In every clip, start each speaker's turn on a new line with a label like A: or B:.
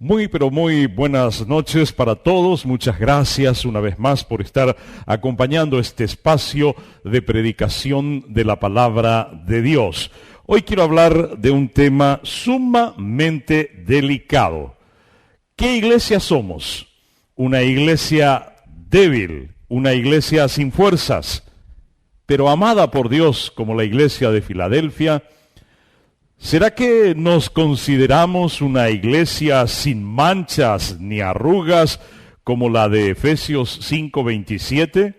A: Muy, pero muy buenas noches para todos. Muchas gracias una vez más por estar acompañando este espacio de predicación de la palabra de Dios. Hoy quiero hablar de un tema sumamente delicado. ¿Qué iglesia somos? Una iglesia débil, una iglesia sin fuerzas, pero amada por Dios como la iglesia de Filadelfia. ¿Será que nos consideramos una iglesia sin manchas ni arrugas como la de Efesios 5:27?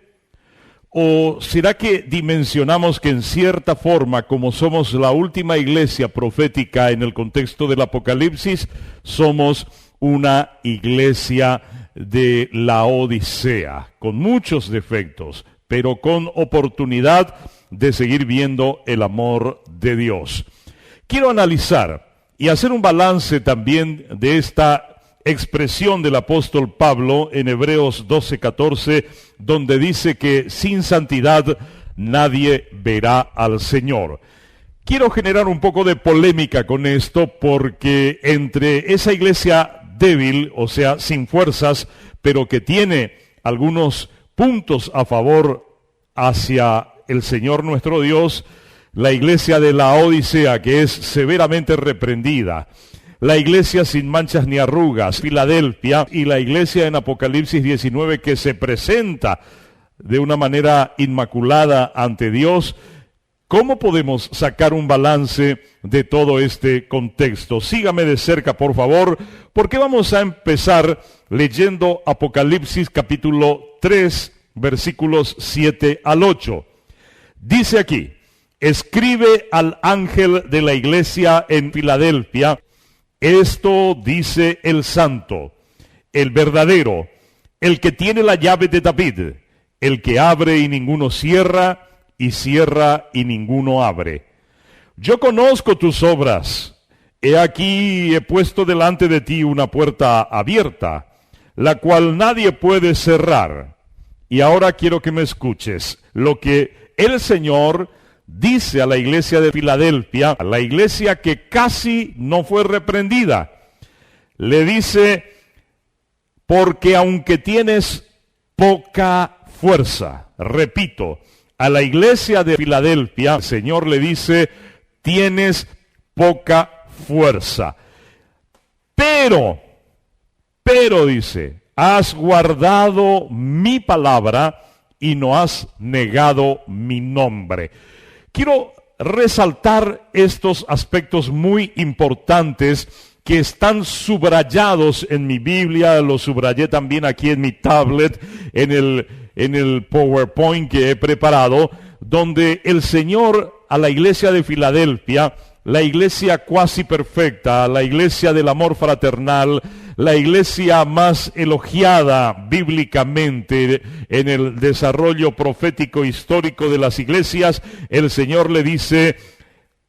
A: ¿O será que dimensionamos que en cierta forma, como somos la última iglesia profética en el contexto del Apocalipsis, somos una iglesia de la Odisea, con muchos defectos, pero con oportunidad de seguir viendo el amor de Dios? Quiero analizar y hacer un balance también de esta expresión del apóstol Pablo en Hebreos 12:14, donde dice que sin santidad nadie verá al Señor. Quiero generar un poco de polémica con esto porque entre esa iglesia débil, o sea, sin fuerzas, pero que tiene algunos puntos a favor hacia el Señor nuestro Dios, la iglesia de la Odisea, que es severamente reprendida, la iglesia sin manchas ni arrugas, Filadelfia, y la iglesia en Apocalipsis 19, que se presenta de una manera inmaculada ante Dios. ¿Cómo podemos sacar un balance de todo este contexto? Sígame de cerca, por favor, porque vamos a empezar leyendo Apocalipsis capítulo 3, versículos 7 al 8. Dice aquí: escribe al ángel de la iglesia en Filadelfia, esto dice el santo, el verdadero, el que tiene la llave de David, el que abre y ninguno cierra, y cierra y ninguno abre. Yo conozco tus obras, he aquí he puesto delante de ti una puerta abierta, la cual nadie puede cerrar. Y ahora quiero que me escuches lo que el Señor dice a la iglesia de Filadelfia, a la iglesia que casi no fue reprendida. Le dice: porque aunque tienes poca fuerza, repito, a la iglesia de Filadelfia, el Señor le dice: tienes poca fuerza. Pero dice, has guardado mi palabra y no has negado mi nombre. Quiero resaltar estos aspectos muy importantes que están subrayados en mi Biblia. Los subrayé también aquí en mi tablet, en el PowerPoint que he preparado, donde el Señor a la iglesia de Filadelfia, la iglesia cuasi perfecta, la iglesia del amor fraternal, la iglesia más elogiada bíblicamente en el desarrollo profético histórico de las iglesias, el Señor le dice: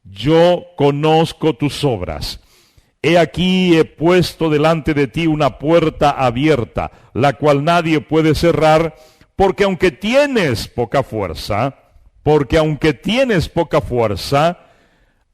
A: yo conozco tus obras. He aquí he puesto delante de ti una puerta abierta, la cual nadie puede cerrar, porque aunque tienes poca fuerza,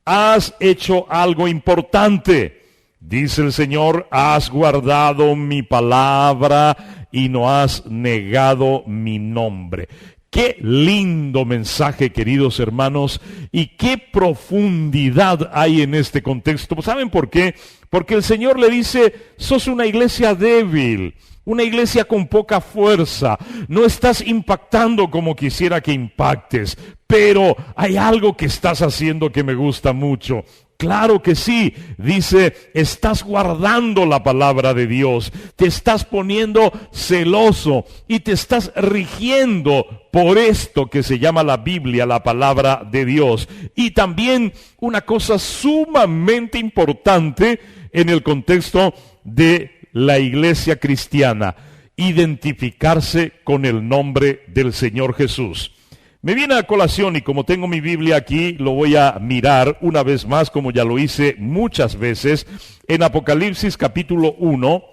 A: has hecho algo importante. Dice el Señor: has guardado mi palabra y no has negado mi nombre. Qué lindo mensaje, queridos hermanos, y qué profundidad hay en este contexto. ¿Saben por qué? Porque el Señor le dice: sos una iglesia débil, una iglesia con poca fuerza, no estás impactando como quisiera que impactes, pero hay algo que estás haciendo que me gusta mucho. Claro que sí, dice, estás guardando la palabra de Dios, te estás poniendo celoso y te estás rigiendo por esto que se llama la Biblia, la palabra de Dios. Y también una cosa sumamente importante en el contexto de la iglesia cristiana: identificarse con el nombre del Señor Jesús. Me viene a colación, y como tengo mi Biblia aquí, lo voy a mirar una vez más, como ya lo hice muchas veces, en Apocalipsis capítulo 1.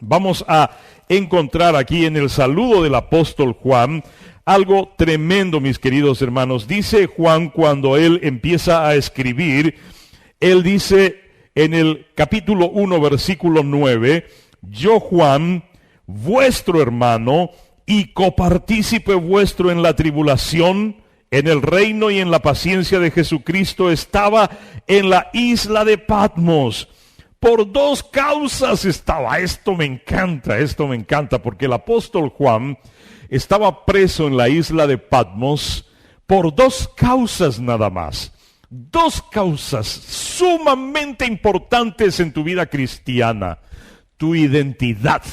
A: Vamos a encontrar aquí en el saludo del apóstol Juan algo tremendo, mis queridos hermanos. Dice Juan, cuando él empieza a escribir, él dice: en el capítulo 1, versículo 9, yo Juan, vuestro hermano y copartícipe vuestro en la tribulación, en el reino y en la paciencia de Jesucristo, estaba en la isla de Patmos. Por dos causas estaba. Esto me encanta, porque el apóstol Juan estaba preso en la isla de Patmos por dos causas nada más. Dos causas sumamente importantes en tu vida cristiana. Tu identidad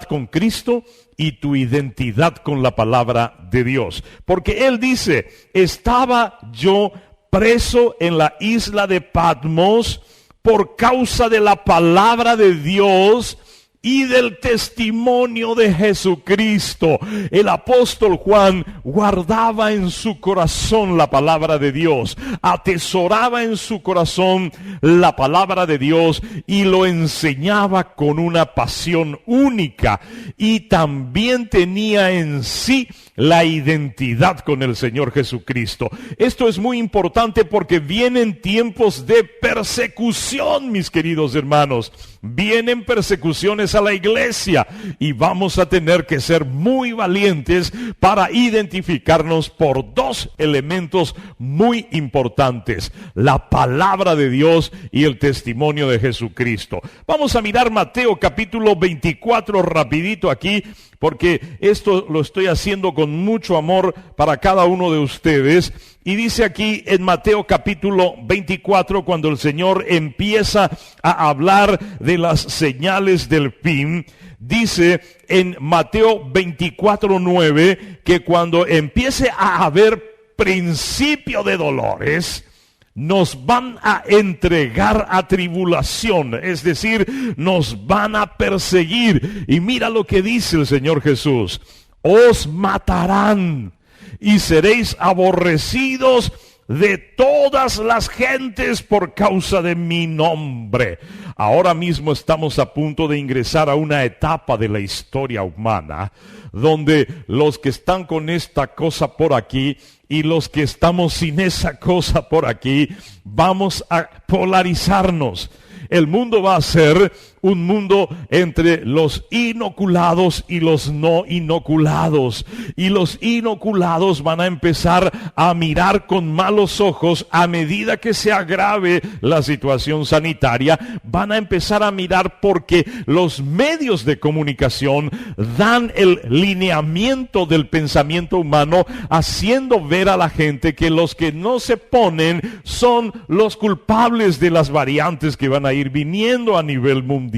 A: con Cristo y tu identidad con la palabra de Dios. Porque él dice, estaba yo preso en la isla de Patmos por causa de la palabra de Dios y del testimonio de Jesucristo. El apóstol Juan guardaba en su corazón la palabra de Dios, atesoraba en su corazón la palabra de Dios y lo enseñaba con una pasión única, y también tenía en sí la identidad con el Señor Jesucristo. Esto es muy importante porque vienen tiempos de persecución, mis queridos hermanos. Vienen persecuciones a la iglesia y vamos a tener que ser muy valientes para identificarnos por dos elementos muy importantes: la palabra de Dios y el testimonio de Jesucristo. Vamos a mirar Mateo capítulo 24 rapidito aquí, porque esto lo estoy haciendo con mucho amor para cada uno de ustedes. Y dice aquí en Mateo capítulo 24, cuando el Señor empieza a hablar de las señales del fin, dice en Mateo 24:9 que cuando empiece a haber principio de dolores, nos van a entregar a tribulación, es decir, nos van a perseguir. Y mira lo que dice el Señor Jesús: os matarán y seréis aborrecidos de todas las gentes por causa de mi nombre. Ahora mismo estamos a punto de ingresar a una etapa de la historia humana donde los que están con esta cosa por aquí y los que estamos sin esa cosa por aquí, vamos a polarizarnos. El mundo va a ser un mundo entre los inoculados y los no inoculados. Y los inoculados van a empezar a mirar con malos ojos a medida que se agrave la situación sanitaria. Van a empezar a mirar porque los medios de comunicación dan el lineamiento del pensamiento humano, haciendo ver a la gente que los que no se ponen son los culpables de las variantes que van a ir viniendo a nivel mundial.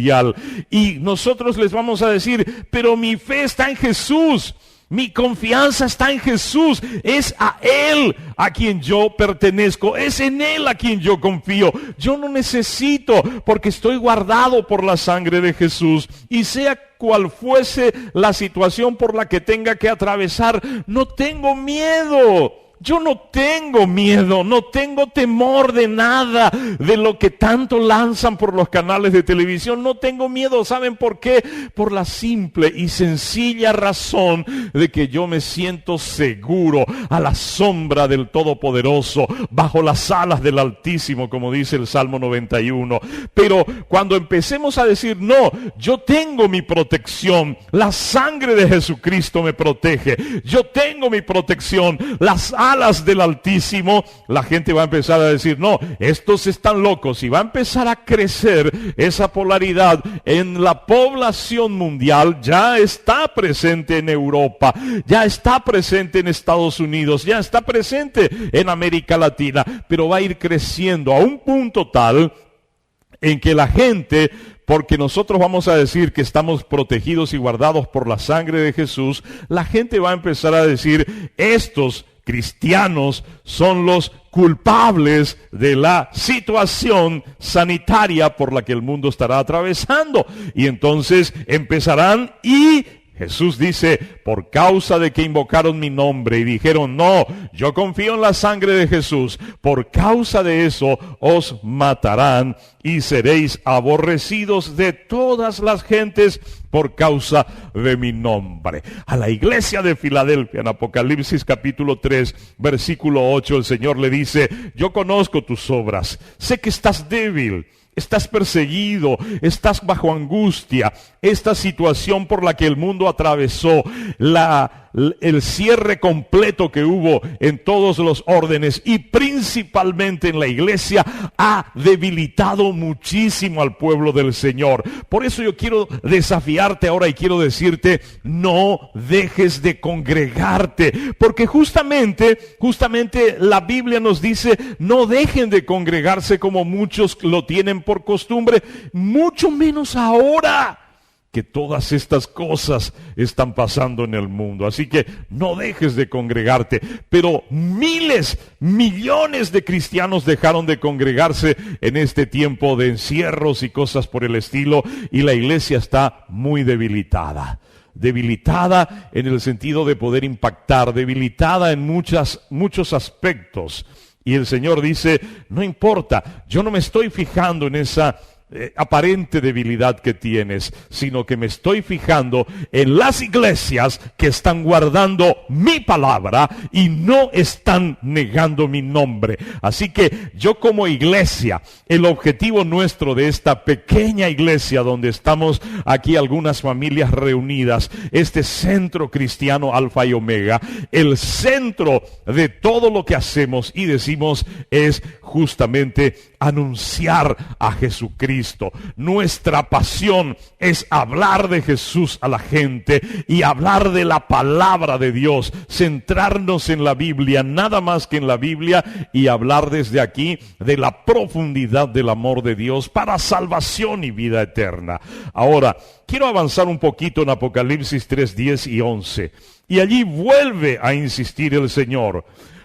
A: Y nosotros les vamos a decir, pero mi fe está en Jesús, mi confianza está en Jesús, es a Él a quien yo pertenezco, es en Él a quien yo confío. Yo no necesito, porque estoy guardado por la sangre de Jesús, y sea cual fuese la situación por la que tenga que atravesar, no tengo miedo. Yo no tengo miedo, no tengo temor de nada de lo que tanto lanzan por los canales de televisión. No tengo miedo, ¿saben por qué? Por la simple y sencilla razón de que yo me siento seguro a la sombra del Todopoderoso, bajo las alas del Altísimo, como dice el Salmo 91. Pero cuando empecemos a decir, no, yo tengo mi protección, la sangre de Jesucristo me protege, yo tengo mi protección, las alas del Altísimo, la gente va a empezar a decir, no, estos están locos, y va a empezar a crecer esa polaridad en la población mundial. Ya está presente en Europa, ya está presente en Estados Unidos, ya está presente en América Latina, pero va a ir creciendo a un punto tal en que la gente, porque nosotros vamos a decir que estamos protegidos y guardados por la sangre de Jesús, la gente va a empezar a decir, estos cristianos son los culpables de la situación sanitaria por la que el mundo estará atravesando. Y entonces empezarán, y Jesús dice, por causa de que invocaron mi nombre y dijeron, no, yo confío en la sangre de Jesús, por causa de eso os matarán y seréis aborrecidos de todas las gentes por causa de mi nombre. A la iglesia de Filadelfia, en Apocalipsis capítulo 3, versículo 8, el Señor le dice, yo conozco tus obras, sé que estás débil, estás perseguido, estás bajo angustia. Esta situación por la que el mundo atravesó, el cierre completo que hubo en todos los órdenes y principalmente en la iglesia, ha debilitado muchísimo al pueblo del Señor. Por eso yo quiero desafiarte ahora y quiero decirte, no dejes de congregarte, porque justamente la Biblia nos dice, no dejen de congregarse como muchos lo tienen por costumbre, mucho menos ahora que todas estas cosas están pasando en el mundo. Así que no dejes de congregarte. Pero miles, millones de cristianos dejaron de congregarse en este tiempo de encierros y cosas por el estilo, y la iglesia está muy debilitada. Debilitada en el sentido de poder impactar, debilitada en muchos aspectos. Y el Señor dice, no importa, yo no me estoy fijando en esa aparente debilidad que tienes, sino que me estoy fijando en las iglesias que están guardando mi palabra y no están negando mi nombre. Así que yo como iglesia, el objetivo nuestro de esta pequeña iglesia donde estamos aquí algunas familias reunidas, este centro cristiano Alfa y Omega, el centro de todo lo que hacemos y decimos es justamente anunciar a Jesucristo. Nuestra pasión es hablar de Jesús a la gente y hablar de la palabra de Dios, centrarnos en la Biblia, nada más que en la Biblia, y hablar desde aquí de la profundidad del amor de Dios para salvación y vida eterna. Ahora, quiero avanzar un poquito en Apocalipsis 3, 10 y 11. Y allí vuelve a insistir el Señor,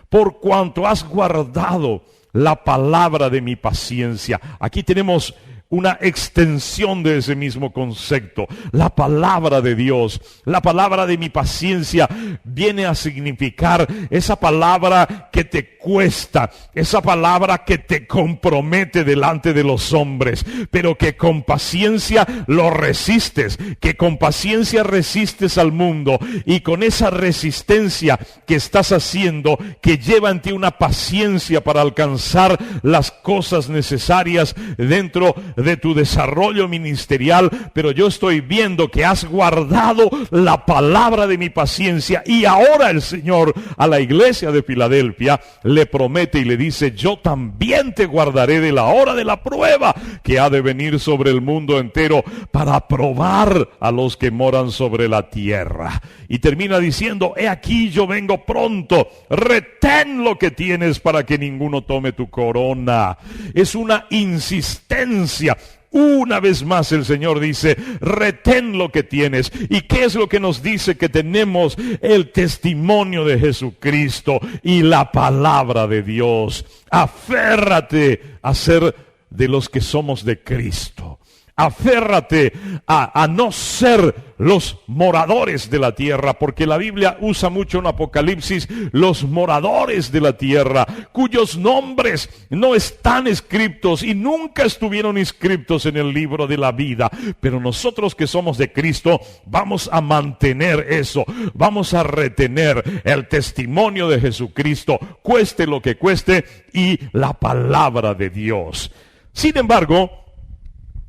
A: por cuanto has guardado la palabra de mi paciencia. Aquí tenemos una extensión de ese mismo concepto. La palabra de Dios, la palabra de mi paciencia, viene a significar esa palabra que te cuesta, esa palabra que te compromete delante de los hombres, pero que con paciencia lo resistes, que con paciencia resistes al mundo, y con esa resistencia que estás haciendo, que lleva en ti una paciencia para alcanzar las cosas necesarias dentro de tu desarrollo ministerial. Pero yo estoy viendo que has guardado la palabra de mi paciencia, y ahora el Señor a la iglesia de Filadelfia le promete y le dice, yo también te guardaré de la hora de la prueba que ha de venir sobre el mundo entero para probar a los que moran sobre la tierra. Y termina diciendo, he aquí yo vengo pronto, retén lo que tienes para que ninguno tome tu corona. Es una insistencia. Una vez más el Señor dice, retén lo que tienes. ¿Y qué es lo que nos dice? Que tenemos el testimonio de Jesucristo y la palabra de Dios. Aférrate a ser de los que somos de Cristo. Aférrate a no ser los moradores de la tierra, porque la Biblia usa mucho en Apocalipsis los moradores de la tierra, cuyos nombres no están escritos y nunca estuvieron inscritos en el libro de la vida. Pero nosotros que somos de Cristo vamos a mantener eso, vamos a retener el testimonio de Jesucristo, cueste lo que cueste, y la palabra de Dios. Sin embargo,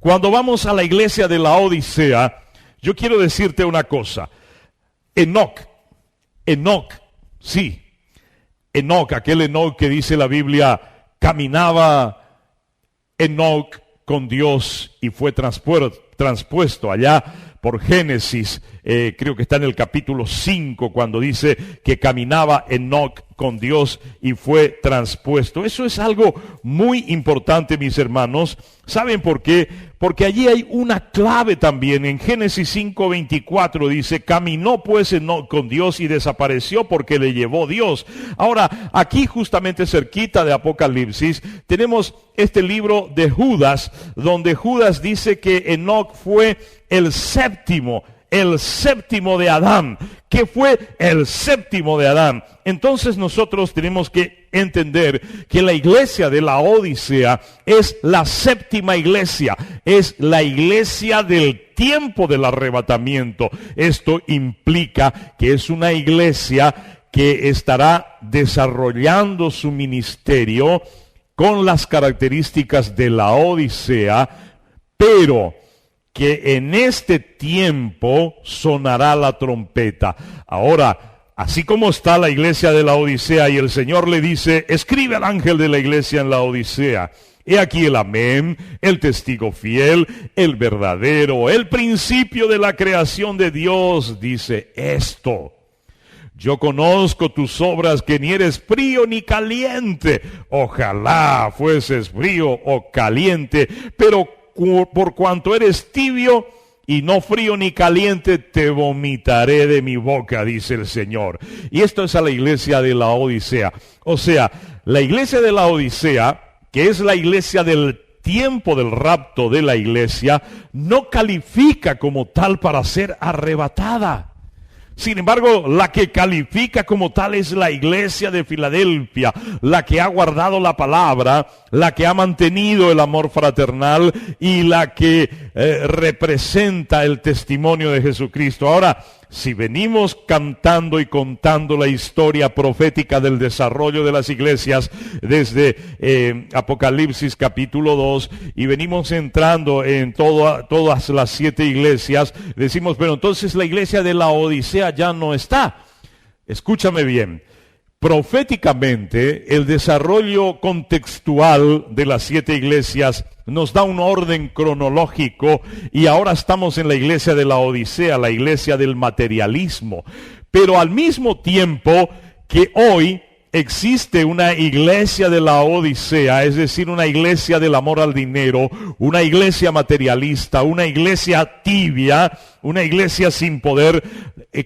A: cuando vamos a la iglesia de la Odisea, yo quiero decirte una cosa. Enoc, aquel Enoc que dice la Biblia, caminaba Enoc con Dios y fue transpuesto allá por Génesis, creo que está en el capítulo 5, cuando dice que caminaba Enoc con Dios y fue transpuesto. Eso es algo muy importante, mis hermanos. ¿Saben por qué? Porque allí hay una clave también. En Génesis 5:24 dice, caminó pues Enoc con Dios y desapareció porque le llevó Dios. Ahora, aquí justamente cerquita de Apocalipsis, tenemos este libro de Judas, donde Judas dice que Enoc fue el séptimo el séptimo de Adán. ¿Qué fue el séptimo de Adán? Entonces nosotros tenemos que entender que la iglesia de la Odisea es la séptima iglesia, es la iglesia del tiempo del arrebatamiento. Esto implica que es una iglesia que estará desarrollando su ministerio con las características de la Odisea, pero que en este tiempo sonará la trompeta. Ahora, así como está la iglesia de la Odisea y el Señor le dice, escribe al ángel de la iglesia en la Odisea, he aquí el amén, el testigo fiel, el verdadero, el principio de la creación de Dios, dice esto. Yo conozco tus obras, que ni eres frío ni caliente. Ojalá fueses frío o caliente, pero por cuanto eres tibio y no frío ni caliente, te vomitaré de mi boca, dice el Señor. Y esto es a la iglesia de la Odisea. O sea, la iglesia de la Odisea, que es la iglesia del tiempo del rapto de la iglesia, no califica como tal para ser arrebatada. Sin embargo, la que califica como tal es la iglesia de Filadelfia, la que ha guardado la palabra, la que ha mantenido el amor fraternal y la que representa el testimonio de Jesucristo. Ahora, si venimos cantando y contando la historia profética del desarrollo de las iglesias desde Apocalipsis capítulo 2 y venimos entrando en todas las 7 iglesias, decimos, pero entonces la iglesia de la Odisea ya no está. Escúchame bien. Proféticamente, el desarrollo contextual de las 7 iglesias nos da un orden cronológico y ahora estamos en la iglesia de la Odisea, la iglesia del materialismo. Pero al mismo tiempo que hoy existe una iglesia de la Odisea, es decir, una iglesia del amor al dinero, una iglesia materialista, una iglesia tibia, una iglesia sin poder.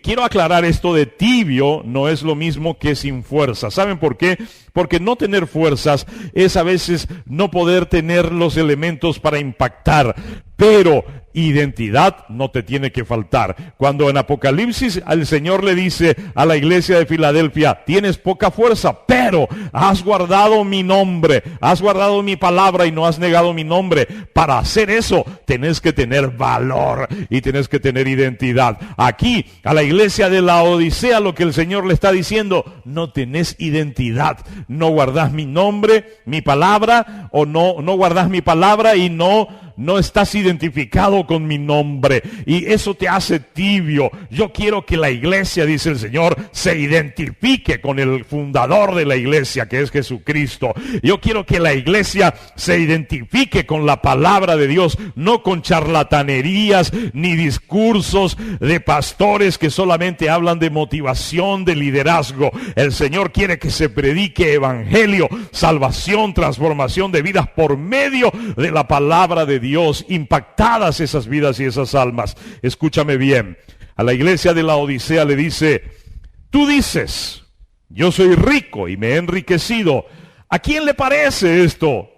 A: Quiero aclarar esto de tibio, no es lo mismo que sin fuerza. ¿Saben por qué? Porque no tener fuerzas es a veces no poder tener los elementos para impactar, pero identidad no te tiene que faltar. Cuando en Apocalipsis el Señor le dice a la iglesia de Filadelfia, tienes poca fuerza, pero has guardado mi nombre, has guardado mi palabra y no has negado mi nombre. Para hacer eso, tenés que tener valor y tenés que tener identidad. Aquí, a la iglesia de la Odisea, lo que el Señor le está diciendo, no tenés identidad, no guardás mi nombre, mi palabra, o no guardás mi palabra y no estás identificado con mi nombre, y eso te hace tibio. Yo quiero que la iglesia, dice el Señor, se identifique con el fundador de la iglesia, que es Jesucristo. Yo quiero que la iglesia se identifique con la palabra de Dios, no con charlatanerías ni discursos de pastores que solamente hablan de motivación, de liderazgo. El Señor quiere que se predique evangelio, salvación, transformación de vidas por medio de la palabra de Dios, impactadas esas vidas y esas almas. Escúchame bien, a la iglesia de la Odisea le dice, tú dices, yo soy rico y me he enriquecido. ¿A quién le parece esto?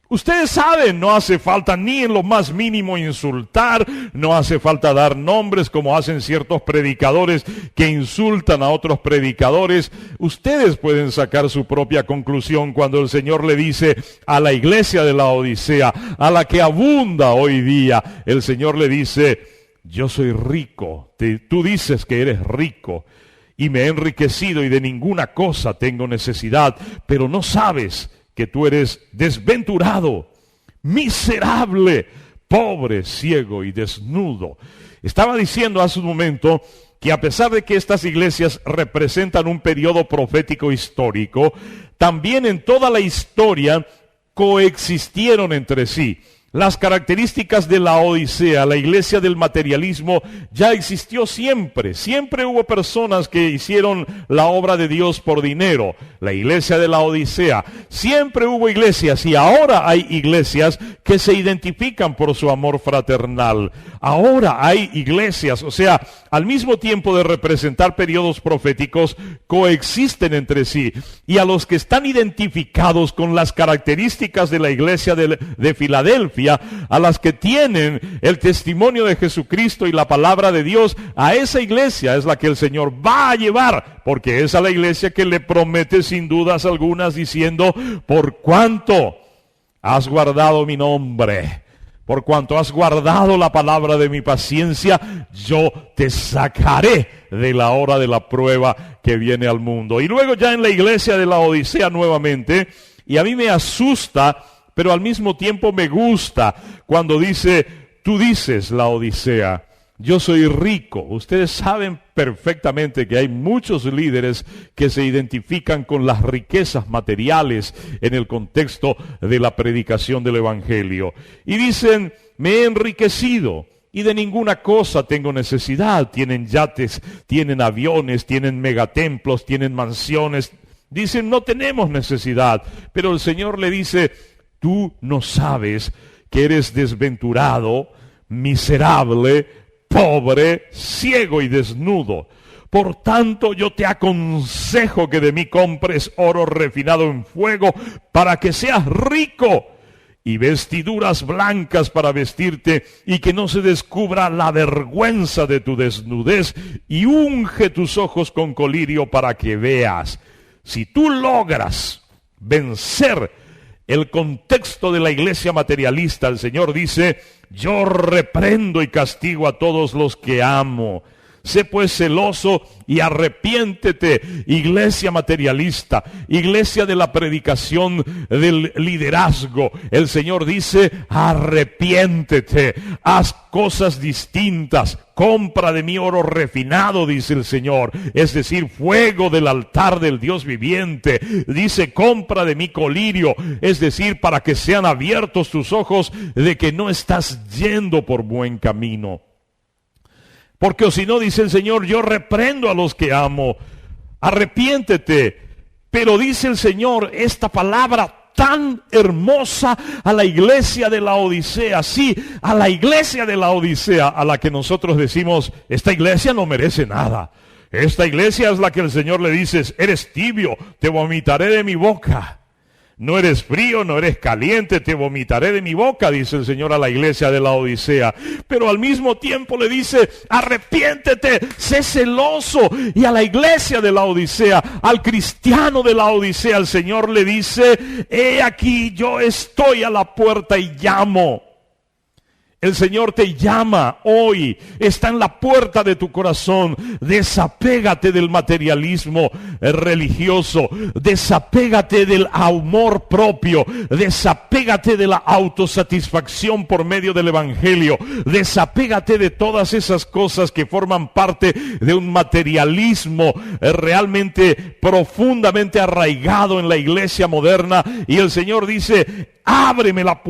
A: Ustedes saben, no hace falta ni en lo más mínimo insultar, no hace falta dar nombres como hacen ciertos predicadores que insultan a otros predicadores. Ustedes pueden sacar su propia conclusión cuando el Señor le dice a la iglesia de la Odisea, a la que abunda hoy día, el Señor le dice, yo soy rico, tú dices que eres rico y me he enriquecido y de ninguna cosa tengo necesidad, pero no sabes que tú eres desventurado, miserable, pobre, ciego y desnudo. Estaba diciendo hace un momento que a pesar de que estas iglesias representan un periodo profético histórico, también en toda la historia coexistieron entre sí. Las características de la Odisea, la iglesia del materialismo, ya existió siempre. Siempre hubo personas que hicieron la obra de Dios por dinero. La iglesia de la Odisea. Siempre hubo iglesias y ahora hay iglesias que se identifican por su amor fraternal. Ahora hay iglesias, o sea, al mismo tiempo de representar periodos proféticos, coexisten entre sí. Y a los que están identificados con las características de la iglesia de Filadelfia, Filadelfia, a las que tienen el testimonio de Jesucristo y la palabra de Dios, a esa iglesia es la que el Señor va a llevar, porque es a la iglesia que le promete sin dudas algunas diciendo: por cuanto has guardado mi nombre, por cuanto has guardado la palabra de mi paciencia, yo te sacaré de la hora de la prueba que viene al mundo. Y luego ya en la iglesia de Laodicea nuevamente, y a mí me asusta, pero al mismo tiempo me gusta, cuando dice: tú dices, Laodicea, yo soy rico. Ustedes saben perfectamente que hay muchos líderes que se identifican con las riquezas materiales en el contexto de la predicación del Evangelio. Y dicen: me he enriquecido y de ninguna cosa tengo necesidad. Tienen yates, tienen aviones, tienen megatemplos, tienen mansiones. Dicen: no tenemos necesidad. Pero el Señor le dice: tú no sabes que eres desventurado, miserable, pobre, ciego y desnudo. Por tanto, yo te aconsejo que de mí compres oro refinado en fuego para que seas rico, y vestiduras blancas para vestirte, y que no se descubra la vergüenza de tu desnudez, y unge tus ojos con colirio para que veas. Si tú logras vencer el contexto de la iglesia materialista, el Señor dice: yo reprendo y castigo a todos los que amo. Sé pues celoso y arrepiéntete, iglesia materialista, iglesia de la predicación del liderazgo. El Señor dice: arrepiéntete, haz cosas distintas, compra de mí oro refinado, dice el Señor, es decir, fuego del altar del Dios viviente. Dice: compra de mí colirio, es decir, para que sean abiertos tus ojos de que no estás yendo por buen camino. Porque o si no, dice el Señor, yo reprendo a los que amo. Arrepiéntete. Pero dice el Señor esta palabra tan hermosa a la iglesia de Laodicea. Sí, a la iglesia de Laodicea, a la que nosotros decimos: esta iglesia no merece nada. Esta iglesia es la que el Señor le dice: eres tibio, te vomitaré de mi boca. No eres frío, no eres caliente, te vomitaré de mi boca, dice el Señor a la iglesia de Laodicea. Pero al mismo tiempo le dice: arrepiéntete, sé celoso. Y a la iglesia de Laodicea, al cristiano de Laodicea, el Señor le dice: he aquí, yo estoy a la puerta y llamo. El Señor te llama hoy, está en la puerta de tu corazón. Desapégate del materialismo religioso, desapégate del amor propio, desapégate de la autosatisfacción por medio del Evangelio, desapégate de todas esas cosas que forman parte de un materialismo realmente profundamente arraigado en la iglesia moderna. Y el Señor dice: ábreme la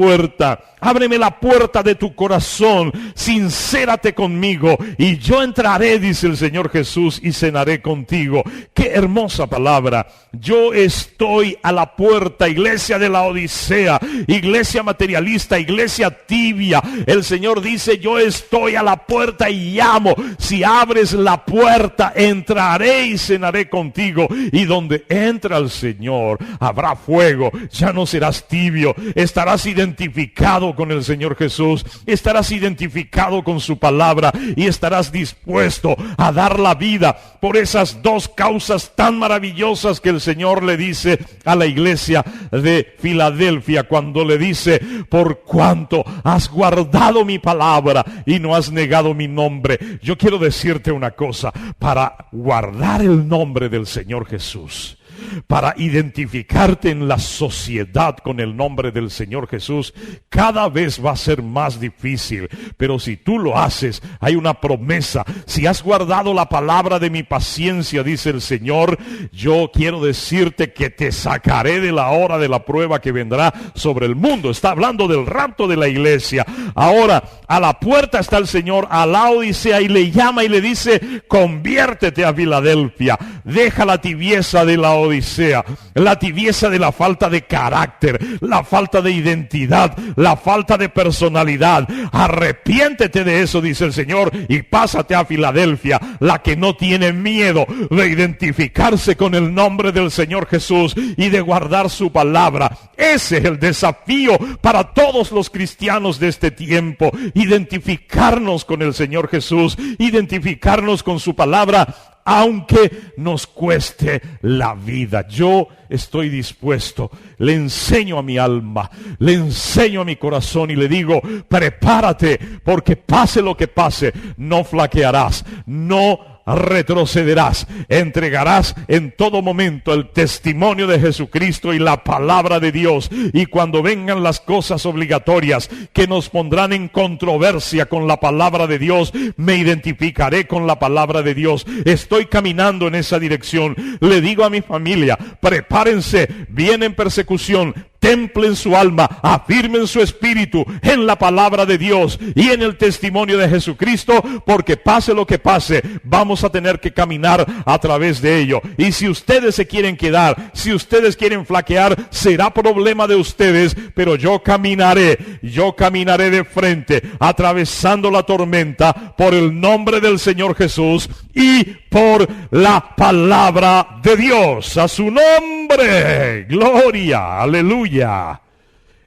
A: puerta de tu corazón, sincérate conmigo y yo entraré, dice el Señor Jesús, y cenaré contigo. Qué hermosa palabra. Yo estoy a la puerta, iglesia de Laodicea, iglesia materialista, iglesia tibia. El Señor dice: yo estoy a la puerta y llamo. Si abres la puerta, entraré y cenaré contigo. Y donde entra el Señor, habrá fuego. Ya no serás tibio. Estarás identificado con el Señor Jesús, estarás identificado con su palabra y estarás dispuesto a dar la vida por esas dos causas tan maravillosas que el Señor le dice a la iglesia de Filadelfia cuando le dice: por cuanto has guardado mi palabra y no has negado mi nombre. Yo quiero decirte una cosa: para guardar el nombre del Señor Jesús, para identificarte en la sociedad con el nombre del Señor Jesús, cada vez va a ser más difícil. Pero si tú lo haces, hay una promesa. Si has guardado la palabra de mi paciencia, dice el Señor, yo quiero decirte que te sacaré de la hora de la prueba que vendrá sobre el mundo. Está hablando del rapto de la iglesia. Ahora, a la puerta está el Señor a Laodicea y le llama y le dice: conviértete a Filadelfia, deja la tibieza de Laodicea Laodicea, la tibieza de la falta de carácter, la falta de identidad, la falta de personalidad. Arrepiéntete de eso, dice el Señor, y pásate a Filadelfia, la que no tiene miedo de identificarse con el nombre del Señor Jesús y de guardar su palabra. Ese es el desafío para todos los cristianos de este tiempo: identificarnos con el Señor Jesús, identificarnos con su palabra, aunque nos cueste la vida. Yo estoy dispuesto, le enseño a mi alma, le enseño a mi corazón y le digo: prepárate, porque pase lo que pase, no flaquearás, no retrocederás, entregarás en todo momento el testimonio de Jesucristo y la palabra de Dios. Y cuando vengan las cosas obligatorias que nos pondrán en controversia con la palabra de Dios, me identificaré con la palabra de Dios. Estoy caminando en esa dirección. Le digo a mi familia: prepárense, viene persecución. Templen su alma, afirmen su espíritu en la palabra de Dios y en el testimonio de Jesucristo, porque pase lo que pase, vamos a tener que caminar a través de ello. Y si ustedes se quieren quedar, si ustedes quieren flaquear, será problema de ustedes, pero yo caminaré de frente, atravesando la tormenta por el nombre del Señor Jesús y por la palabra de Dios. A su nombre, gloria, aleluya.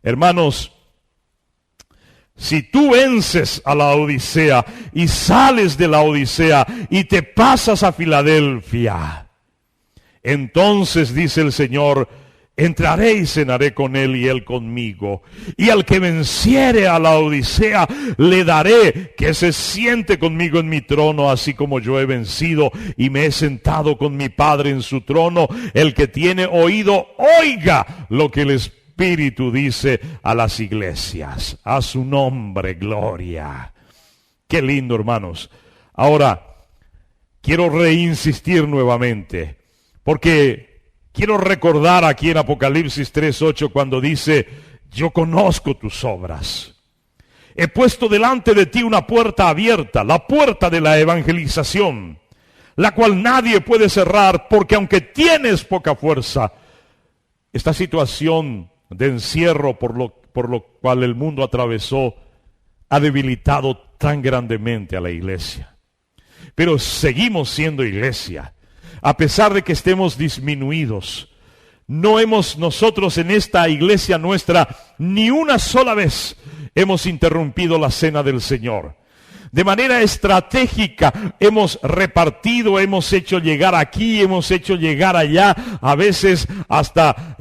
A: Hermanos, si tú vences a la Odisea y sales de la Odisea y te pasas a Filadelfia, entonces, dice el Señor, entraré y cenaré con él y él conmigo. Y al que venciere a la Odisea, le daré que se siente conmigo en mi trono, así como yo he vencido y me he sentado con mi Padre en su trono. El que tiene oído, oiga lo que el Espíritu dice a las iglesias. A su nombre, gloria. Qué lindo, hermanos. Ahora, quiero reinsistir nuevamente, porque quiero recordar aquí en Apocalipsis 3:8 cuando dice: yo conozco tus obras. He puesto delante de ti una puerta abierta, la puerta de la evangelización, la cual nadie puede cerrar, porque aunque tienes poca fuerza, esta situación de encierro por lo cual el mundo atravesó ha debilitado tan grandemente a la iglesia. Pero seguimos siendo iglesia. A pesar de que estemos disminuidos, no hemos nosotros en esta iglesia nuestra ni una sola vez hemos interrumpido la cena del Señor. De manera estratégica hemos repartido, hemos hecho llegar aquí, hemos hecho llegar allá. A veces hasta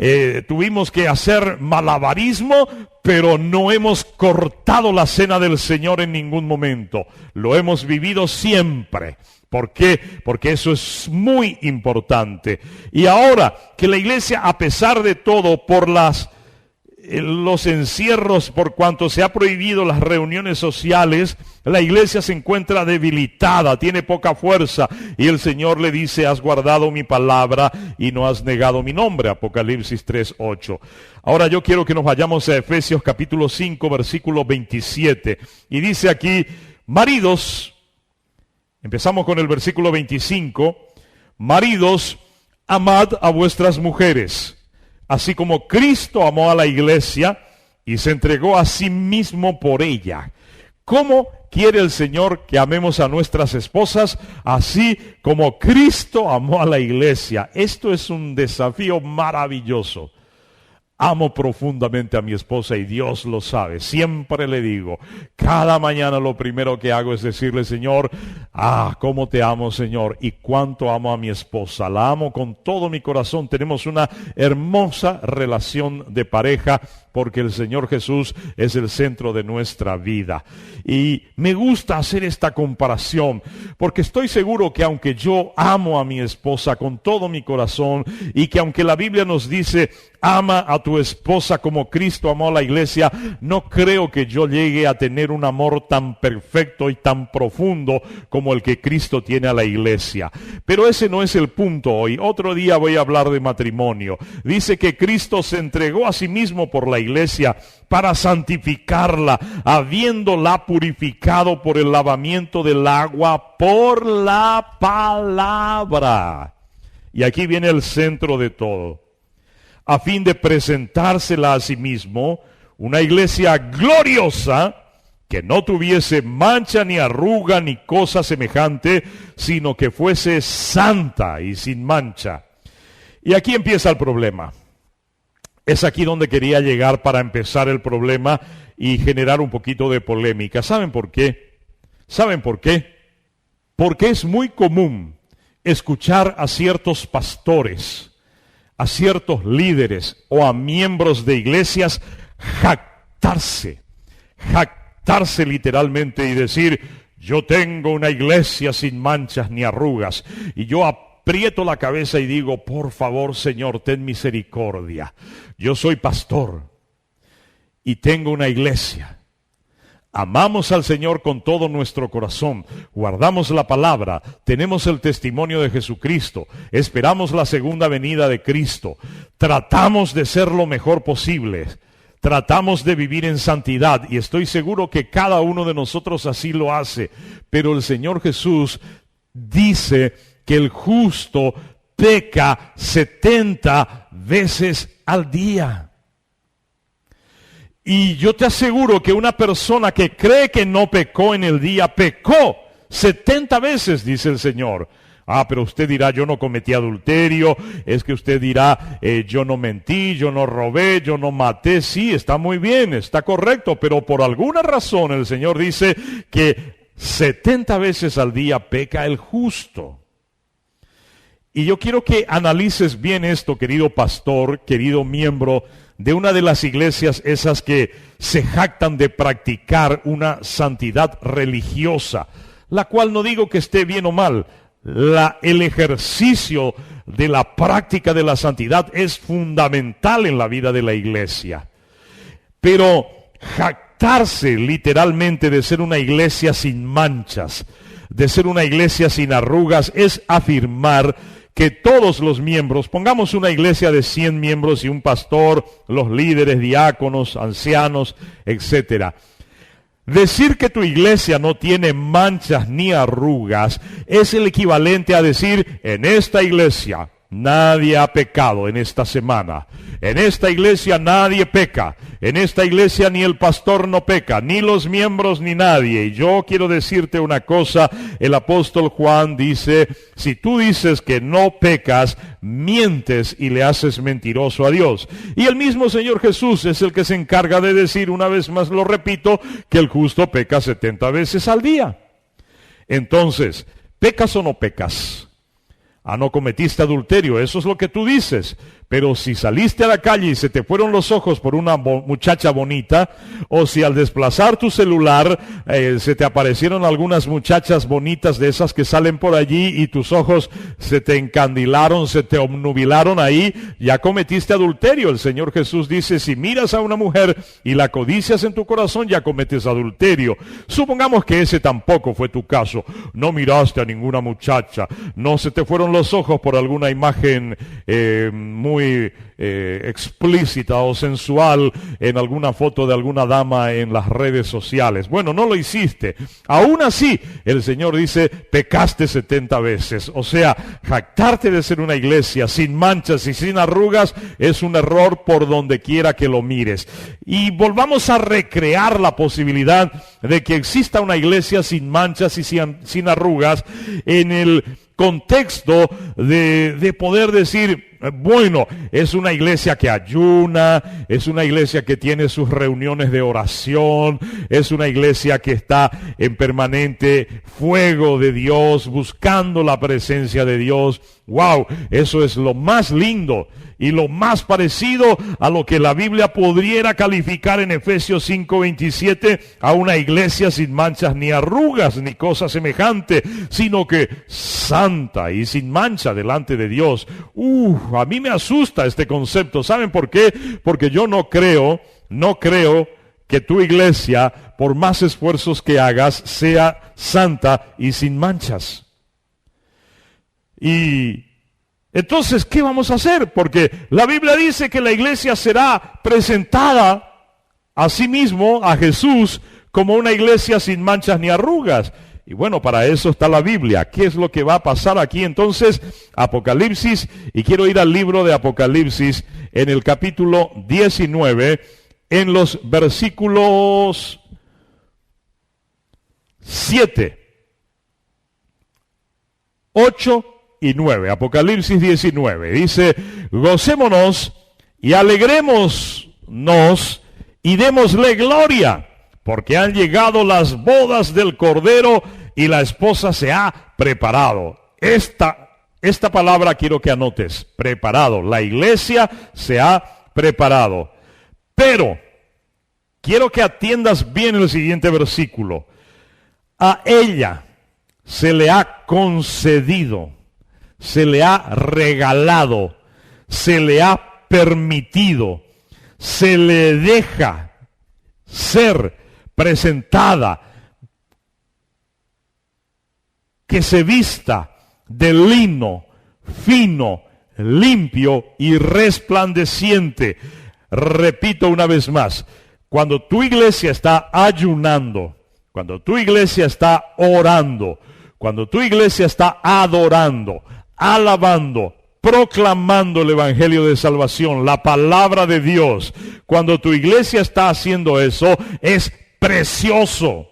A: tuvimos que hacer malabarismo, pero no hemos cortado la cena del Señor en ningún momento. Lo hemos vivido siempre. ¿Por qué? Porque eso es muy importante. Y ahora que la iglesia, a pesar de todo, por los encierros, por cuanto se ha prohibido las reuniones sociales, la iglesia se encuentra debilitada, tiene poca fuerza, y el Señor le dice: has guardado mi palabra y no has negado mi nombre. Apocalipsis 3:8. Ahora yo quiero que nos vayamos a Efesios capítulo 5, versículo 27, y dice aquí: maridos, empezamos con el versículo 25, maridos, amad a vuestras mujeres, así como Cristo amó a la iglesia y se entregó a sí mismo por ella. ¿Cómo quiere el Señor que amemos a nuestras esposas? Así como Cristo amó a la iglesia. Esto es un desafío maravilloso. Amo profundamente a mi esposa y Dios lo sabe. Siempre le digo, cada mañana lo primero que hago es decirle: Señor, cómo te amo, Señor, y cuánto amo a mi esposa. La amo con todo mi corazón. Tenemos una hermosa relación de pareja, porque el Señor Jesús es el centro de nuestra vida. Y me gusta hacer esta comparación, porque estoy seguro que aunque yo amo a mi esposa con todo mi corazón, y que aunque la Biblia nos dice: ama a tu esposa como Cristo amó a la iglesia, no creo que yo llegue a tener un amor tan perfecto y tan profundo como el que Cristo tiene a la iglesia. Pero ese no es el punto hoy. Otro día voy a hablar de matrimonio. Dice que Cristo se entregó a sí mismo por la iglesia para santificarla, habiéndola purificado por el lavamiento del agua por la palabra. Y aquí viene el centro de todo. A fin de presentársela a sí mismo, una iglesia gloriosa, que no tuviese mancha ni arruga ni cosa semejante, sino que fuese santa y sin mancha. Y aquí empieza el problema. Es aquí donde quería llegar para empezar el problema y generar un poquito de polémica. ¿Saben por qué? ¿Saben por qué? Porque es muy común escuchar a ciertos pastores, a ciertos líderes o a miembros de iglesias jactarse literalmente y decir: yo tengo una iglesia sin manchas ni arrugas. Y yo aprieto la cabeza y digo: por favor, Señor, ten misericordia. Yo soy pastor y tengo una iglesia. Amamos al Señor con todo nuestro corazón, guardamos la palabra, tenemos el testimonio de Jesucristo, esperamos la segunda venida de Cristo, tratamos de ser lo mejor posible, tratamos de vivir en santidad, y estoy seguro que cada uno de nosotros así lo hace. Pero el Señor Jesús dice que el justo peca 70 veces al día. Y yo te aseguro que una persona que cree que no pecó en el día, pecó 70 veces, dice el Señor. Pero usted dirá: yo no cometí adulterio. Es que usted dirá: yo no mentí, yo no robé, yo no maté. Sí, está muy bien, está correcto, pero por alguna razón el Señor dice que 70 veces al día peca el justo. Y yo quiero que analices bien esto, querido pastor, querido miembro de una de las iglesias esas que se jactan de practicar una santidad religiosa, la cual no digo que esté bien o mal. El ejercicio de la práctica de la santidad es fundamental en la vida de la iglesia. Pero jactarse literalmente de ser una iglesia sin manchas, de ser una iglesia sin arrugas, es afirmar que todos los miembros, pongamos una iglesia de 100 miembros y un pastor, los líderes, diáconos, ancianos, etcétera. Decir que tu iglesia no tiene manchas ni arrugas es el equivalente a decir: en esta iglesia nadie ha pecado en esta semana. En esta iglesia nadie peca. En esta iglesia ni el pastor no peca, ni los miembros, ni nadie. Y yo quiero decirte una cosa. El apóstol Juan dice: si tú dices que no pecas, mientes y le haces mentiroso a Dios. Y el mismo Señor Jesús es el que se encarga de decir, una vez más lo repito, que el justo peca 70 veces al día. Entonces, ¿pecas o no pecas? No cometiste adulterio, eso es lo que tú dices. Pero si saliste a la calle y se te fueron los ojos por una muchacha bonita, o si al desplazar tu celular se te aparecieron algunas muchachas bonitas de esas que salen por allí y tus ojos se te encandilaron, se te obnubilaron ahí, ya cometiste adulterio. El Señor Jesús dice: si miras a una mujer y la codicias en tu corazón, ya cometes adulterio. Supongamos que ese tampoco fue tu caso. No miraste a ninguna muchacha, no se te fueron los ojos por alguna imagen muy explícita o sensual en alguna foto de alguna dama en las redes sociales. Bueno, no lo hiciste. Aún así, el Señor dice: pecaste 70 veces. O sea, jactarte de ser una iglesia sin manchas y sin arrugas es un error por donde quiera que lo mires. Y volvamos a recrear la posibilidad de que exista una iglesia sin manchas y sin arrugas en el contexto de poder decir: bueno, es una iglesia que ayuna, es una iglesia que tiene sus reuniones de oración, es una iglesia que está en permanente fuego de Dios, buscando la presencia de Dios. ¡Wow! Eso es lo más lindo y lo más parecido a lo que la Biblia podría calificar en Efesios 5:27 a una iglesia sin manchas ni arrugas ni cosa semejante, sino que santa y sin mancha delante de Dios. A mí me asusta este concepto. ¿Saben por qué? Porque yo no creo que tu iglesia, por más esfuerzos que hagas, sea santa y sin manchas. Y entonces, ¿qué vamos a hacer? Porque la Biblia dice que la iglesia será presentada a sí mismo, a Jesús, como una iglesia sin manchas ni arrugas. Y bueno, para eso está la Biblia. ¿Qué es lo que va a pasar aquí entonces? Apocalipsis, y quiero ir al libro de Apocalipsis en el capítulo 19, en los versículos 7, 8 y 9. Apocalipsis 19 dice: gocémonos y alegrémonos y démosle gloria, porque han llegado las bodas del Cordero y la esposa se ha preparado. Esta palabra quiero que anotes: preparado. La iglesia se ha preparado. Pero quiero que atiendas bien el siguiente versículo. A ella se le ha concedido, se le ha regalado, se le ha permitido, se le deja ser presentada, que se vista de lino fino, limpio y resplandeciente. Repito una vez más, cuando tu iglesia está ayunando, cuando tu iglesia está orando, cuando tu iglesia está adorando, alabando, proclamando el evangelio de salvación, la palabra de Dios, cuando tu iglesia está haciendo eso, es precioso,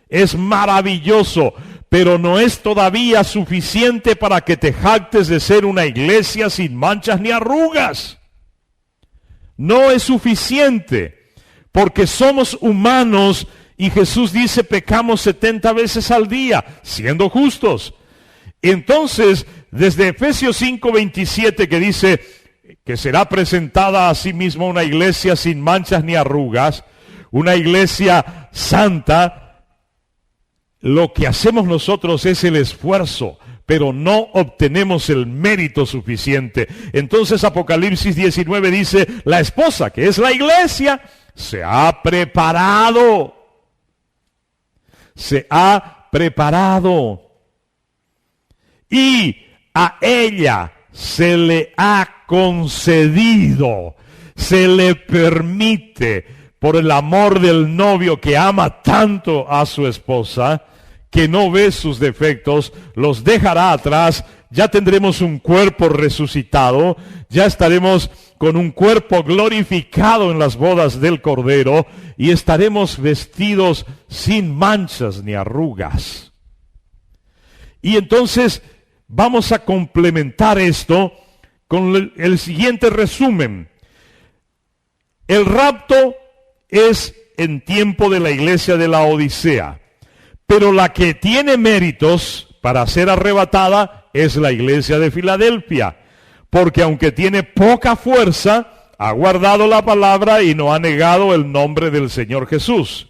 A: es maravilloso, pero no es todavía suficiente para que te jactes de ser una iglesia sin manchas ni arrugas. No es suficiente, porque somos humanos y Jesús dice pecamos 70 veces al día, siendo justos. Entonces, desde Efesios 5:27, que dice que será presentada a sí misma una iglesia sin manchas ni arrugas, una iglesia santa, lo que hacemos nosotros es el esfuerzo, pero no obtenemos el mérito suficiente. Entonces Apocalipsis 19 dice, la esposa, que es la iglesia, se ha preparado. Se ha preparado. Y a ella se le ha concedido, se le permite, por el amor del novio que ama tanto a su esposa, que no ve sus defectos, los dejará atrás. Ya tendremos un cuerpo resucitado, ya estaremos con un cuerpo glorificado en las bodas del Cordero y estaremos vestidos sin manchas ni arrugas. Y entonces vamos a complementar esto con el siguiente resumen. El rapto es en tiempo de la iglesia de la Odisea, pero la que tiene méritos para ser arrebatada es la iglesia de Filadelfia, porque aunque tiene poca fuerza, ha guardado la palabra y no ha negado el nombre del Señor Jesús.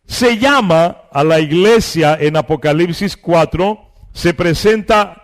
A: Se llama a la iglesia en Apocalipsis 4, se presenta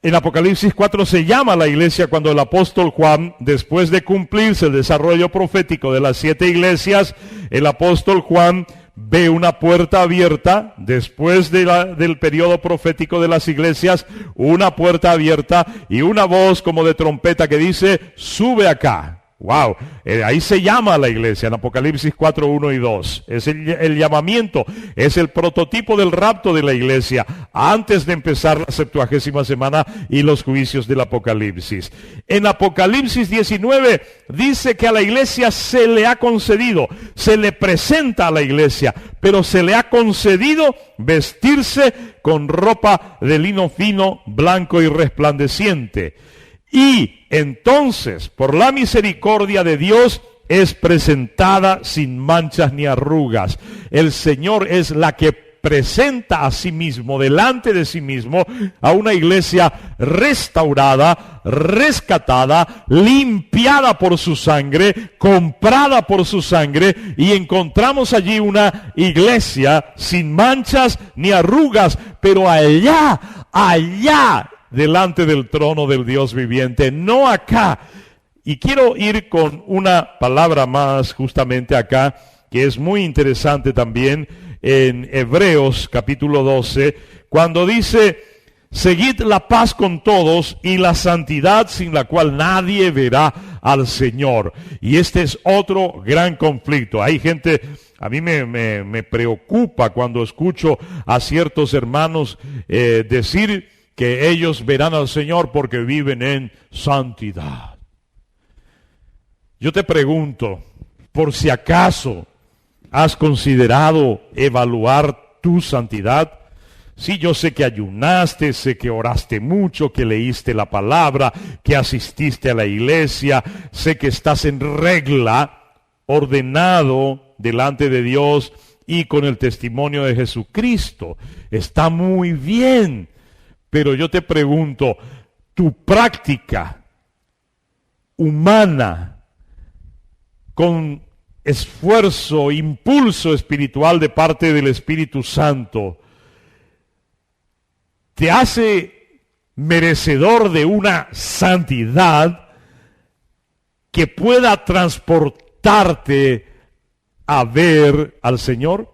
A: en Apocalipsis 4, se llama a la iglesia cuando el apóstol Juan, después de cumplirse el desarrollo profético de las 7 iglesias, el apóstol Juan ve una puerta abierta, después del periodo profético de las iglesias, una puerta abierta y una voz como de trompeta que dice, sube acá. Wow, ahí se llama a la iglesia en Apocalipsis 4, 1 y 2. Es el llamamiento, es el prototipo del rapto de la iglesia antes de empezar la 70ª semana y los juicios del Apocalipsis. En Apocalipsis 19 dice que a la iglesia se le ha concedido, se le presenta a la iglesia, pero se le ha concedido vestirse con ropa de lino fino, blanco y resplandeciente. Y entonces, por la misericordia de Dios, es presentada sin manchas ni arrugas. El Señor es la que presenta a sí mismo, delante de sí mismo, a una iglesia restaurada, rescatada, limpiada por su sangre, comprada por su sangre, y encontramos allí una iglesia sin manchas ni arrugas, pero allá, delante del trono del Dios viviente, no acá. Y quiero ir con una palabra más justamente acá, que es muy interesante también, en Hebreos capítulo 12, cuando dice, seguid la paz con todos y la santidad sin la cual nadie verá al Señor. Y este es otro gran conflicto. Hay gente, a mí me preocupa cuando escucho a ciertos hermanos decir que ellos verán al Señor porque viven en santidad. Yo te pregunto, por si acaso has considerado evaluar tu santidad. Sí, yo sé que ayunaste, sé que oraste mucho, que leíste la palabra, que asististe a la iglesia, sé que estás en regla, ordenado delante de Dios y con el testimonio de Jesucristo. Está muy bien, pero yo te pregunto, tu práctica humana con esfuerzo, impulso espiritual de parte del Espíritu Santo, te hace merecedor de una santidad que pueda transportarte a ver al Señor.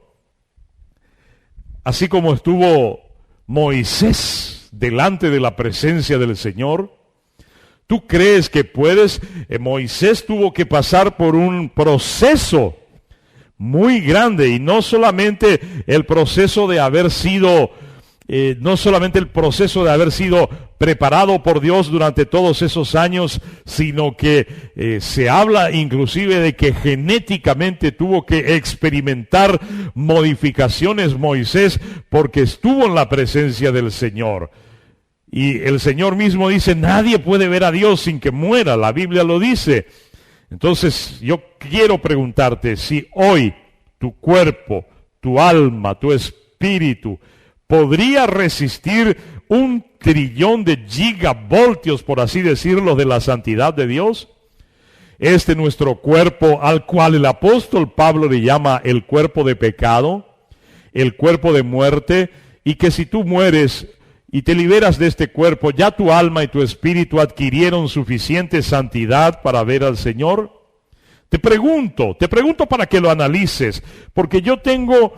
A: Así como estuvo Moisés delante de la presencia del Señor, ¿tú crees que puedes? Moisés tuvo que pasar por un proceso muy grande, y no solamente el proceso de haber sido preparado por Dios durante todos esos años, sino que se habla inclusive de que genéticamente tuvo que experimentar modificaciones Moisés porque estuvo en la presencia del Señor. Y el Señor mismo dice, nadie puede ver a Dios sin que muera, la Biblia lo dice. Entonces yo quiero preguntarte si hoy tu cuerpo, tu alma, tu espíritu podría resistir 1 trillón de gigavoltios, por así decirlo, de la santidad de Dios. Nuestro cuerpo, al cual el apóstol Pablo le llama el cuerpo de pecado, el cuerpo de muerte, y que si tú mueres y te liberas de este cuerpo, ya tu alma y tu espíritu adquirieron suficiente santidad para ver al Señor. Te pregunto para que lo analices, porque yo tengo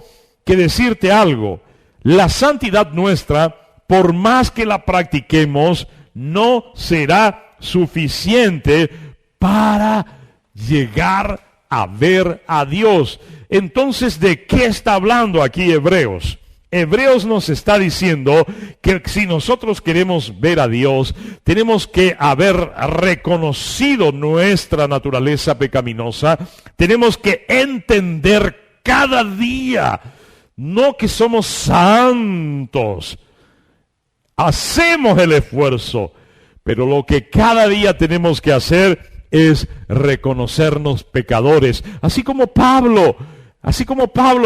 A: que decirte algo. La santidad nuestra, por más que la practiquemos, no será suficiente para llegar a ver a Dios. Entonces, ¿de qué está hablando aquí Hebreos? Hebreos nos está diciendo que si nosotros queremos ver a Dios, tenemos que haber reconocido nuestra naturaleza pecaminosa, tenemos que entender cada día, no que somos santos, hacemos el esfuerzo, pero lo que cada día tenemos que hacer es reconocernos pecadores. Así como Pablo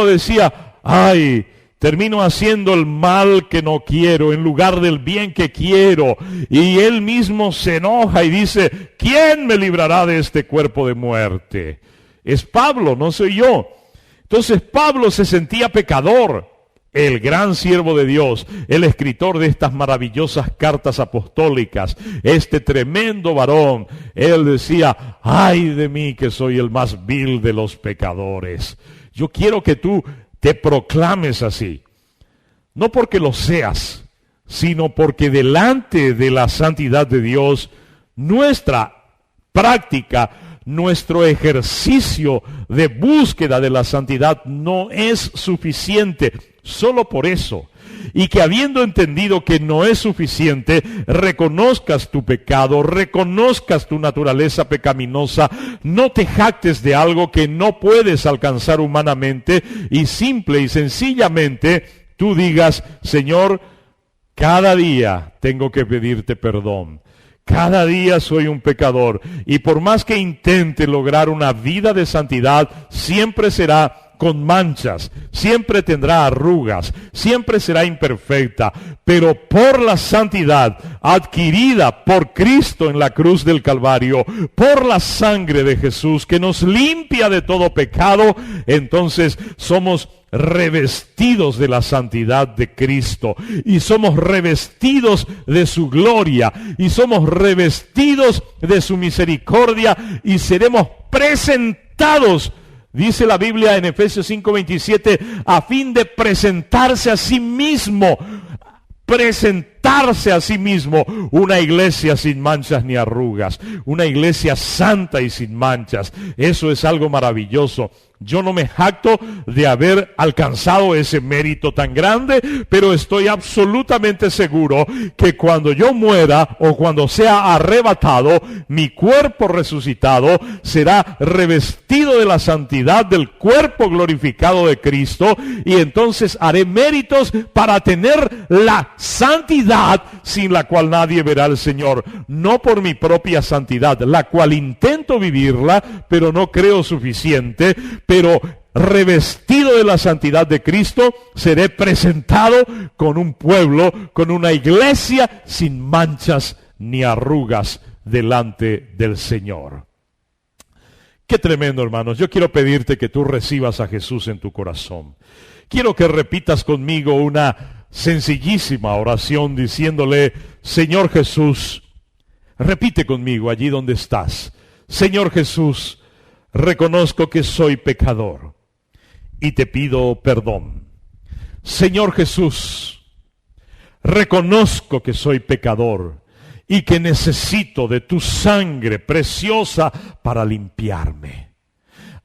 A: decía, ay, termino haciendo el mal que no quiero en lugar del bien que quiero. Y él mismo se enoja y dice, ¿quién me librará de este cuerpo de muerte? Es Pablo, no soy yo. Entonces Pablo se sentía pecador, el gran siervo de Dios, el escritor de estas maravillosas cartas apostólicas, este tremendo varón. Él decía, ay de mí que soy el más vil de los pecadores. Yo quiero que tú te proclames así, no porque lo seas, sino porque delante de la santidad de Dios, nuestra práctica, nuestro ejercicio de búsqueda de la santidad no es suficiente. Solo por eso, y que habiendo entendido que no es suficiente, reconozcas tu pecado, reconozcas tu naturaleza pecaminosa, no te jactes de algo que no puedes alcanzar humanamente, y simple y sencillamente tú digas, Señor, cada día tengo que pedirte perdón. Cada día soy un pecador, y por más que intente lograr una vida de santidad, siempre será con manchas, siempre tendrá arrugas, siempre será imperfecta, pero por la santidad adquirida por Cristo en la cruz del Calvario, por la sangre de Jesús que nos limpia de todo pecado, entonces somos revestidos de la santidad de Cristo, y somos revestidos de su gloria, y somos revestidos de su misericordia, y seremos presentados, dice la Biblia en Efesios 5:27, a fin de presentarse a sí mismo, presentarse darse a sí mismo una iglesia sin manchas ni arrugas, una iglesia santa y sin manchas. Eso es algo maravilloso. Yo no me jacto de haber alcanzado ese mérito tan grande, pero estoy absolutamente seguro que cuando yo muera o cuando sea arrebatado, mi cuerpo resucitado será revestido de la santidad del cuerpo glorificado de Cristo, y entonces haré méritos para tener la santidad sin la cual nadie verá al Señor. No por mi propia santidad, la cual intento vivirla, pero no creo suficiente. Pero revestido de la santidad de Cristo, seré presentado con un pueblo, con una iglesia sin manchas ni arrugas delante del Señor. Qué tremendo, hermanos. Yo quiero pedirte que tú recibas a Jesús en tu corazón. Quiero que repitas conmigo una sencillísima oración diciéndole: Señor Jesús, repite conmigo allí donde estás. Señor Jesús, reconozco que soy pecador y te pido perdón. Señor Jesús, reconozco que soy pecador y que necesito de tu sangre preciosa para limpiarme.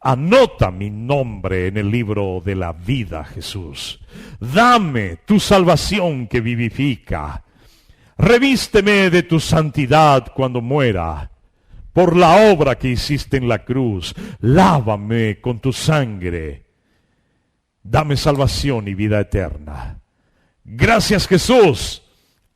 A: Anota mi nombre en el libro de la vida, Jesús. Dame tu salvación que vivifica. Revísteme de tu santidad cuando muera. Por la obra que hiciste en la cruz, lávame con tu sangre. Dame salvación y vida eterna. Gracias, Jesús.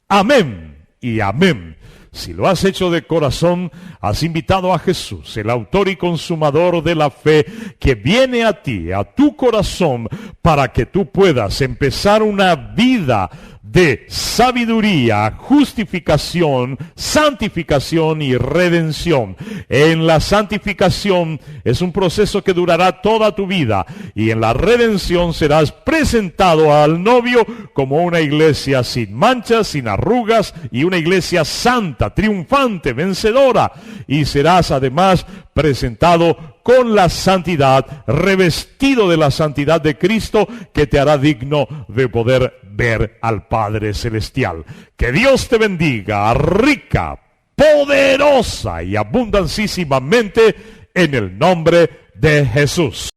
A: Amén y amén. Si lo has hecho de corazón, has invitado a Jesús, el autor y consumador de la fe, que viene a ti, a tu corazón, para que tú puedas empezar una vida de sabiduría, justificación, santificación y redención. En la santificación es un proceso que durará toda tu vida, y en la redención serás presentado al novio como una iglesia sin manchas, sin arrugas, y una iglesia santa, triunfante, vencedora, y serás además presentado con la santidad, revestido de la santidad de Cristo, que te hará digno de poder ver al Padre Celestial. Que Dios te bendiga rica, poderosa y abundancísimamente en el nombre de Jesús.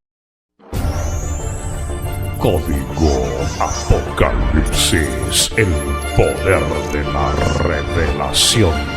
B: Código Apocalipsis, el poder de la revelación.